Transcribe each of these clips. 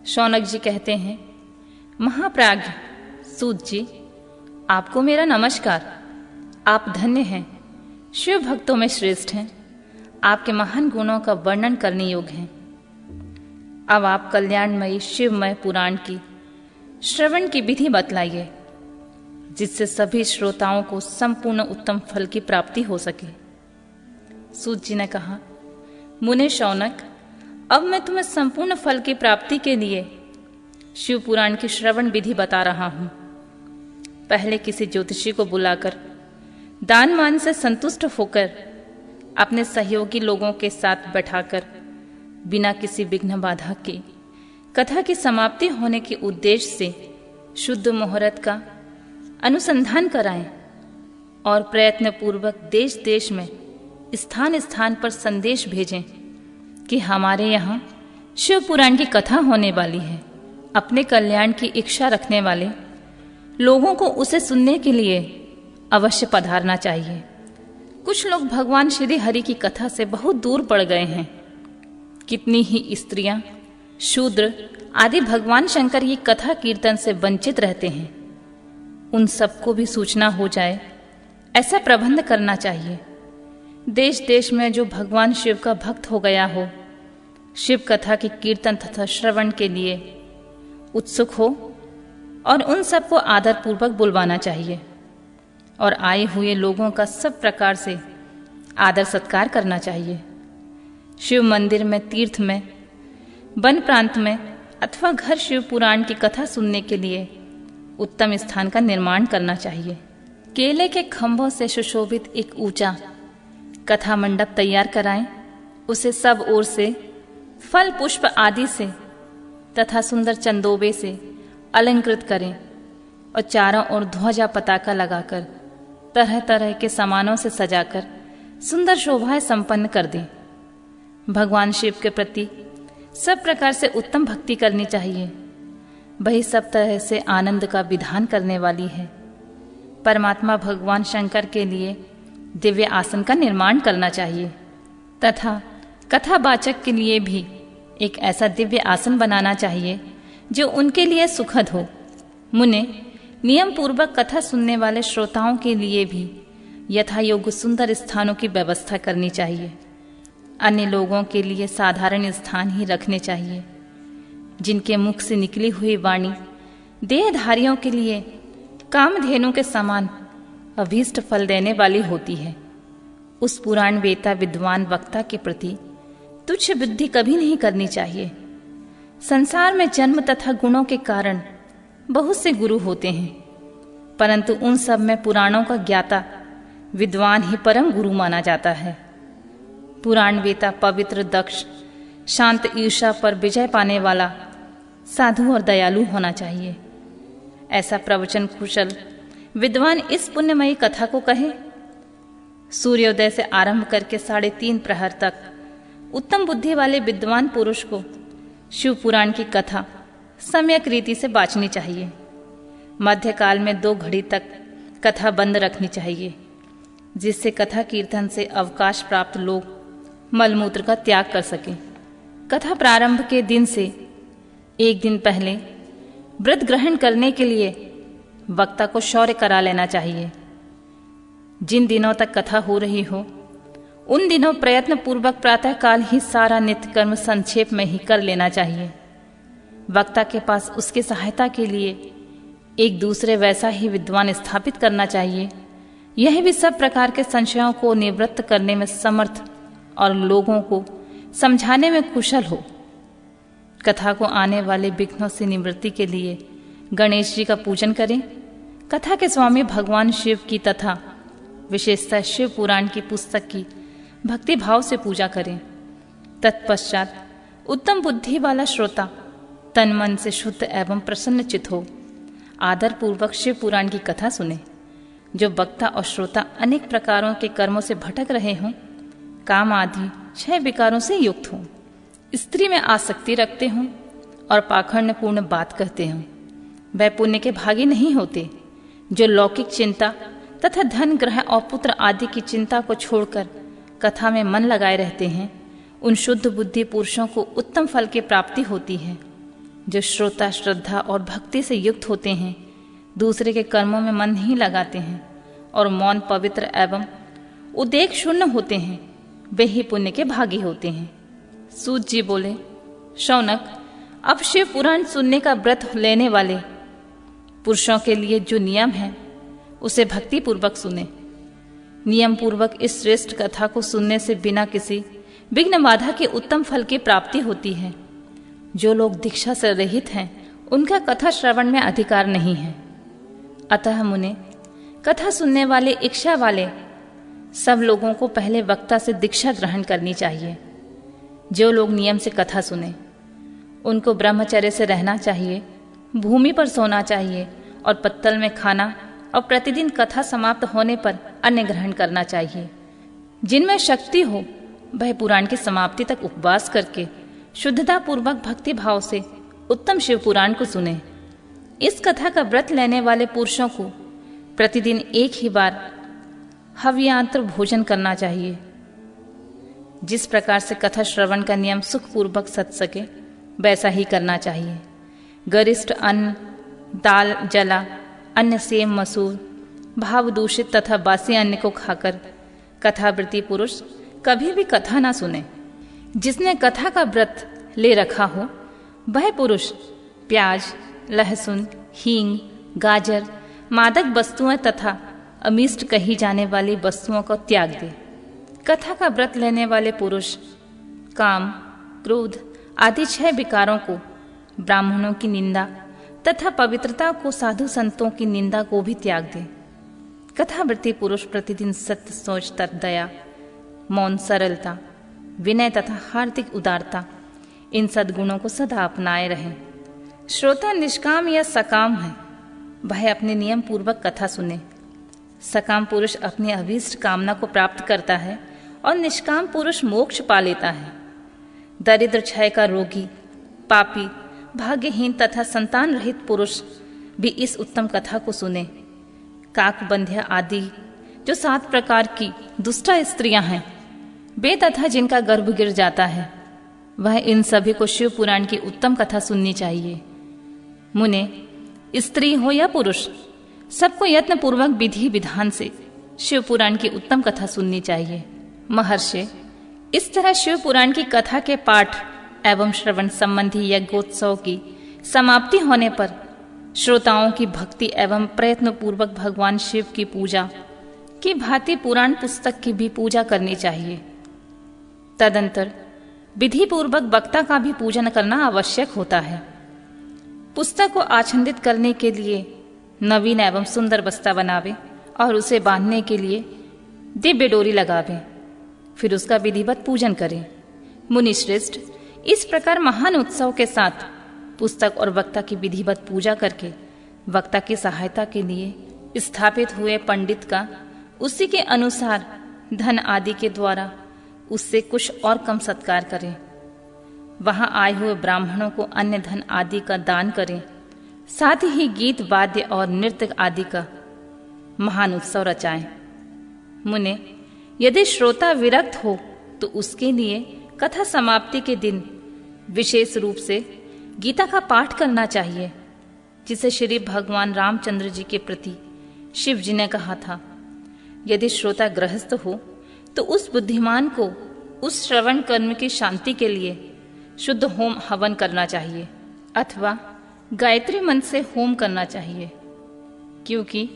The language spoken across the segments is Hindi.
शौनक जी कहते हैं, महाप्राज्ञ सूत जी, आपको मेरा नमस्कार। आप धन्य हैं, शिव भक्तों में श्रेष्ठ हैं। आपके महान गुणों का वर्णन करने योग्य हैं। अब आप कल्याणमयी शिवमय पुराण की श्रवण की विधि बतलाइए, जिससे सभी श्रोताओं को संपूर्ण उत्तम फल की प्राप्ति हो सके। सूत जी ने कहा, मुने शौनक, अब मैं तुम्हें संपूर्ण फल की प्राप्ति के लिए शिव पुराण की श्रवण विधि बता रहा हूं। पहले किसी ज्योतिषी को बुलाकर दान मान से संतुष्ट होकर अपने सहयोगी लोगों के साथ बैठाकर बिना किसी विघ्न बाधा के कथा की समाप्ति होने के उद्देश्य से शुद्ध मुहूर्त का अनुसंधान कराएं और प्रयत्न पूर्वक देश देश में स्थान स्थान पर संदेश भेजें कि हमारे यहाँ शिव पुराण की कथा होने वाली है। अपने कल्याण की इच्छा रखने वाले लोगों को उसे सुनने के लिए अवश्य पधारना चाहिए। कुछ लोग भगवान श्री हरि की कथा से बहुत दूर पड़ गए हैं। कितनी ही स्त्रियां, शूद्र आदि भगवान शंकर की कथा कीर्तन से वंचित रहते हैं। उन सबको भी सूचना हो जाए, ऐसा प्रबंध करना चाहिए। देश देश में जो भगवान शिव का भक्त हो गया हो, शिव कथा की कीर्तन तथा श्रवण के लिए उत्सुक हो और उन सबको आदर पूर्वक बुलवाना चाहिए और आए हुए लोगों का सब प्रकार से आदर सत्कार करना चाहिए। शिव मंदिर में, तीर्थ में, वन प्रांत में अथवा घर शिव पुराण की कथा सुनने के लिए उत्तम स्थान का निर्माण करना चाहिए। केले के खंभों से सुशोभित एक ऊंचा कथा मंडप तैयार कराएं। उसे सब ओर से फल पुष्प आदि से तथा सुंदर चंदोबे से अलंकृत करें और चारों ओर ध्वजा पताका लगाकर तरह तरह के सामानों से सजाकर सुंदर शोभाएं संपन्न कर दें। भगवान शिव के प्रति सब प्रकार से उत्तम भक्ति करनी चाहिए। वही सब तरह से आनंद का विधान करने वाली है। परमात्मा भगवान शंकर के लिए दिव्य आसन का निर्माण करना चाहिए तथा कथावाचक के लिए भी एक ऐसा दिव्य आसन बनाना चाहिए जो उनके लिए सुखद हो। मुने, नियम पूर्वक कथा सुनने वाले श्रोताओं के लिए भी यथा योग्य सुंदर स्थानों की व्यवस्था करनी चाहिए। अन्य लोगों के लिए साधारण स्थान ही रखने चाहिए। जिनके मुख से निकली हुई वाणी देहधारियों के लिए कामधेनु के समान अभीष्ट फल देने वाली होती है। उस पुराण वेता विद्वान वक्ता के प्रति तुच्छ बुद्धि कभी नहीं करनी चाहिए। संसार में जन्म तथा गुणों के कारण बहुत से गुरु होते हैं, परंतु उन सब में पुराणों का ज्ञाता विद्वान ही परम गुरु माना जाता है। पुराण वेता पवित्र, दक्ष, शांत, ईर्ष्या पर विजय पाने वाला, साधु और दयालु होना चाहिए। ऐसा प्रवचन कुशल विद्वान इस पुण्यमयी कथा को कहे। सूर्योदय से आरंभ करके 3:30 प्रहर तक उत्तम बुद्धि वाले विद्वान पुरुष को शिव पुराण की कथा सम्यक रीति से बाँचनी चाहिए। मध्यकाल में 2 घड़ी तक कथा बंद रखनी चाहिए, जिससे कथा कीर्तन से अवकाश प्राप्त लोग मलमूत्र का त्याग कर सकें। कथा प्रारंभ के दिन से 1 दिन पहले व्रत ग्रहण करने के लिए वक्ता को शौर्य करा लेना चाहिए। जिन दिनों तक कथा हो रही हो उन दिनों प्रयत्न पूर्वक प्रातःकाल ही सारा नित्य कर्म संक्षेप में ही कर लेना चाहिए। वक्ता के पास उसकी सहायता के लिए एक दूसरे वैसा ही विद्वान स्थापित करना चाहिए। यह भी सब प्रकार के संशयों को निवृत्त करने में समर्थ और लोगों को समझाने में कुशल हो। कथा को आने वाले विघ्नों से निवृत्ति के लिए गणेश जी का पूजन करें। कथा के स्वामी भगवान शिव की तथा विशेषतः शिव पुराण की पुस्तक की भक्ति भाव से पूजा करें। तत्पश्चात उत्तम बुद्धि वाला श्रोता तन मन से शुद्ध एवं प्रसन्न चित हो आदर पूर्वक शिव पुराण की कथा सुने। जो वक्ता और श्रोता अनेक प्रकारों के कर्मों से भटक रहे हों, काम आदि 6 विकारों से युक्त हों, स्त्री में आसक्ति रखते हों और पाखंडपूर्ण बात कहते हों, वह पुण्य के भागी नहीं होते। जो लौकिक चिंता तथा धन, ग्रह और पुत्र आदि की चिंता को छोड़कर कथा में मन लगाए रहते हैं, उन शुद्ध बुद्धि पुरुषों को उत्तम फल की प्राप्ति होती है। जो श्रोता श्रद्धा और भक्ति से युक्त होते हैं, दूसरे के कर्मों में मन नहीं लगाते हैं और मौन पवित्र एवं उद्वेग शून्य होते हैं, वे ही पुण्य के भागी होते हैं। सूत जी बोले, शौनक, अब शिव पुराण सुनने का व्रत लेने वाले पुरुषों के लिए जो नियम है उसे भक्ति पूर्वक सुने। नियम पूर्वक इस श्रेष्ठ कथा को सुनने से बिना किसी विघ्न बाधा के उत्तम फल की प्राप्ति होती है। जो लोग दीक्षा से रहित हैं उनका कथा श्रवण में अधिकार नहीं है। अतः मुने, कथा सुनने वाले इच्छा वाले सब लोगों को पहले वक्ता से दीक्षा ग्रहण करनी चाहिए। जो लोग नियम से कथा सुने उनको ब्रह्मचर्य से रहना चाहिए, भूमि पर सोना चाहिए और पत्तल में खाना और प्रतिदिन कथा समाप्त होने पर अन्न ग्रहण करना चाहिए। जिनमें शक्ति हो वह पुराण की समाप्ति तक उपवास करके शुद्धता पूर्वक भक्ति भाव से उत्तम शिव पुराण को सुने। इस कथा का व्रत लेने वाले पुरुषों को प्रतिदिन एक ही बार हव्यांतर भोजन करना चाहिए। जिस प्रकार से कथा श्रवण का नियम सुखपूर्वक सध सके वैसा ही करना चाहिए। गरिष्ठ अन्न, दाल, जला, अन्न, सेम, मसूर, भाव दूषित तथा बासी अन्न को खाकर कथावृत्ति पुरुष कभी भी कथा ना सुने। जिसने कथा का व्रत ले रखा हो वह पुरुष प्याज, लहसुन, हींग, गाजर, मादक वस्तुएं तथा अमिष्ट कही जाने वाली वस्तुओं को त्याग दे। कथा का व्रत लेने वाले पुरुष काम, क्रोध आदि 6 विकारों को, ब्राह्मणों की निंदा तथा पवित्रता को, साधु संतों की निंदा को भी त्याग दे। कथावृत्ति पुरुष प्रतिदिन सत्य, सोच, दया, मौन, सरलता, विनय तथा हार्दिक उदारता, इन सद्गुणों को सदा अपनाए रहे। श्रोता निष्काम या सकाम है, वह अपने नियम पूर्वक कथा सुने। सकाम पुरुष अपनी अभीष्ट कामना को प्राप्त करता है और निष्काम पुरुष मोक्ष पा लेता है। दरिद्र, क्षय का रोगी, पापी, भाग्यहीन तथा संतान रहित पुरुष भी इस उत्तम कथा को सुने। काकबंध्या आदि जो 7 प्रकार की दुष्टा स्त्रियां हैं, वे तथा जिनका गर्भ गिर जाता है, वह इन सभी को शिव पुराण की उत्तम कथा सुननी चाहिए। मुने, स्त्री हो या पुरुष, सबको यत्न पूर्वक विधि विधान से शिव पुराण की उत्तम कथा सुननी चाहिए। महर्षि, इस तरह शिव पुराण की कथा के पाठ एवं श्रवण संबंधी यज्ञोत्सव की समाप्ति होने पर श्रोताओं की भक्ति एवं प्रयत्न पूर्वक भगवान शिव की पूजा की भांति पुराण पुस्तक की भी पूजा करनी चाहिए। तदंतर विधि पूर्वक वक्ता का भी पूजन करना आवश्यक होता है। पुस्तक को आच्छादित करने के लिए नवीन एवं सुंदर बस्ता बनावे और उसे बांधने के लिए दिव्य डोरी लगावे, फिर उसका विधिवत पूजन करें। मुनि श्रेष्ठ, इस प्रकार महान उत्सव के साथ पुस्तक और वक्ता की विधिवत पूजा करके वक्ता की सहायता के लिए स्थापित हुए पंडित का उसी के अनुसार धन आदि के द्वारा उससे कुछ और कम सत्कार करें। वहां आए हुए ब्राह्मणों को अन्य धन आदि का दान करें। साथ ही गीत, वाद्य और नृत्य आदि का महान उत्सव रचाएं। मुने, यदि श्रोता विरक्त हो तो उसके लिए कथा समाप्ति के दिन विशेष रूप से गीता का पाठ करना चाहिए, जिसे श्री भगवान रामचंद्र जी के प्रति शिव जी ने कहा था। यदि श्रोता गृहस्थ हो तो उस बुद्धिमान को उस श्रवण कर्म की शांति के लिए शुद्ध होम हवन करना चाहिए अथवा गायत्री मंत्र से होम करना चाहिए, क्योंकि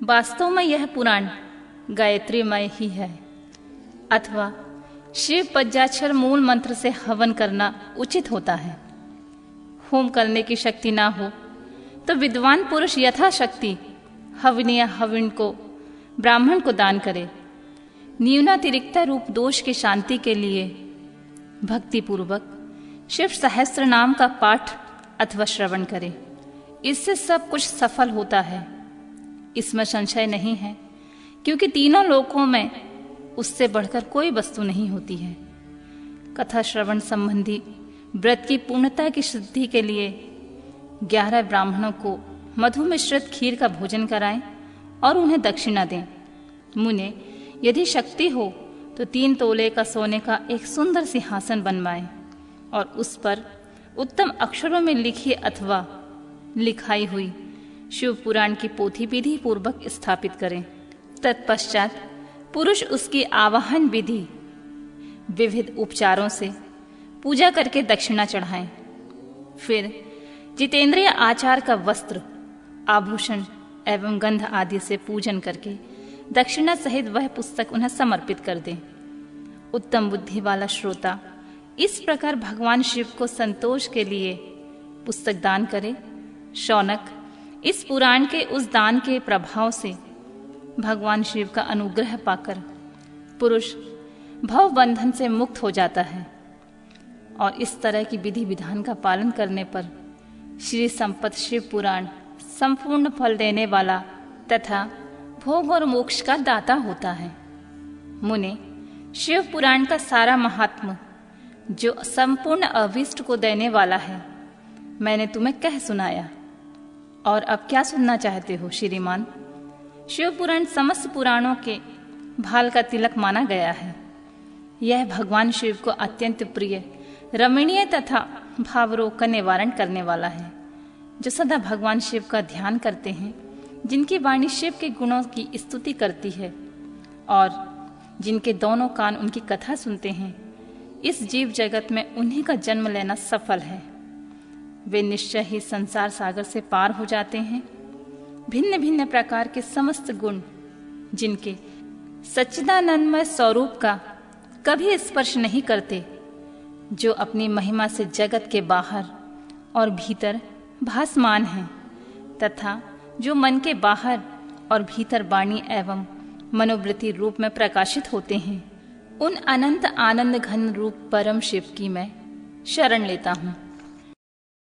वास्तव में यह पुराण गायत्रीमय ही है। अथवा शिव पंचाक्षर मूल मंत्र से हवन करना उचित होता है। होम करने की शक्ति ना हो तो विद्वान पुरुष यथाशक्ति हवनीय हविन को ब्राह्मण को दान करे। न्यूनातिरिक्ता रूप दोष की शांति के लिए भक्ति पूर्वक शिव सहस्त्र नाम का पाठ अथवा श्रवण करे। इससे सब कुछ सफल होता है, इसमें संशय नहीं है, क्योंकि तीनों लोकों में उससे बढ़कर कोई वस्तु नहीं होती है। कथा श्रवण संबंधी व्रत की पूर्णता की सिद्धि के लिए 11 ब्राह्मणों को मधु मिश्रित खीर का भोजन कराएं और उन्हें दक्षिणा दें। मुने, यदि शक्ति हो तो 3 तोले का सोने का एक सुंदर सिंहासन बनवाएं और उस पर उत्तम अक्षरों में लिखी अथवा लिखाई हुई शिव पुराण की पोथी विधि पूर्वक स्थापित करें। तत्पश्चात पुरुष उसकी आवाहन विधि विविध उपचारों से पूजा करके दक्षिणा चढ़ाएं। फिर जितेंद्रिय आचार का वस्त्र, आभूषण एवं गंध आदि से पूजन करके दक्षिणा सहित वह पुस्तक उन्हें समर्पित कर दें। उत्तम बुद्धि वाला श्रोता इस प्रकार भगवान शिव को संतोष के लिए पुस्तक दान करे। शौनक, इस पुराण के उस दान के प्रभाव से भगवान शिव का अनुग्रह पाकर पुरुष भव बंधन से मुक्त हो जाता है और इस तरह की विधि विधान का पालन करने पर श्री संपत शिव पुराण संपूर्ण फल देने वाला तथा भोग और मोक्ष का दाता होता है। मुने, शिव पुराण का सारा महात्म जो संपूर्ण अभिष्ट को देने वाला है मैंने तुम्हें कह सुनाया, और अब क्या सुनना चाहते हो श्रीमान? शिव पुराण समस्त पुराणों के भाल का तिलक माना गया है। यह भगवान शिव को अत्यंत प्रिय, रमणीय तथा भावरोग का निवारण करने वाला है। जो सदा भगवान शिव का ध्यान करते हैं, जिनकी वाणी शिव के गुणों की स्तुति करती है और जिनके दोनों कान उनकी कथा सुनते हैं, इस जीव जगत में उन्हीं का जन्म लेना सफल है। वे निश्चय ही संसार सागर से पार हो जाते हैं। भिन्न भिन्न प्रकार के समस्त गुण जिनके सच्चिदानंदमय स्वरूप का कभी स्पर्श नहीं करते, जो अपनी महिमा से जगत के बाहर और भीतर भासमान हैं तथा जो मन के बाहर और भीतर वाणी एवं मनोवृत्ति रूप में प्रकाशित होते हैं, उन अनंत आनंद घन रूप परम शिव की मैं शरण लेता हूँ।